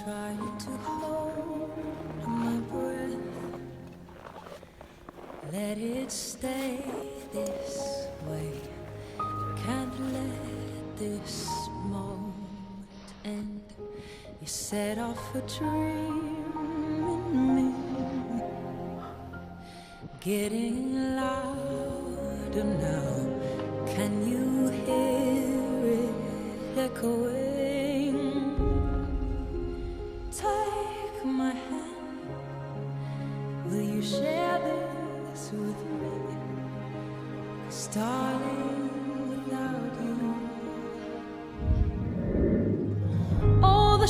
Trying to hold my breath, let it stay this way. Can't let this moment end. You set off a dream in me, getting louder now. Can you hear it echoing? Take my hand, will you share this with me? 'Cause darling, without you, all the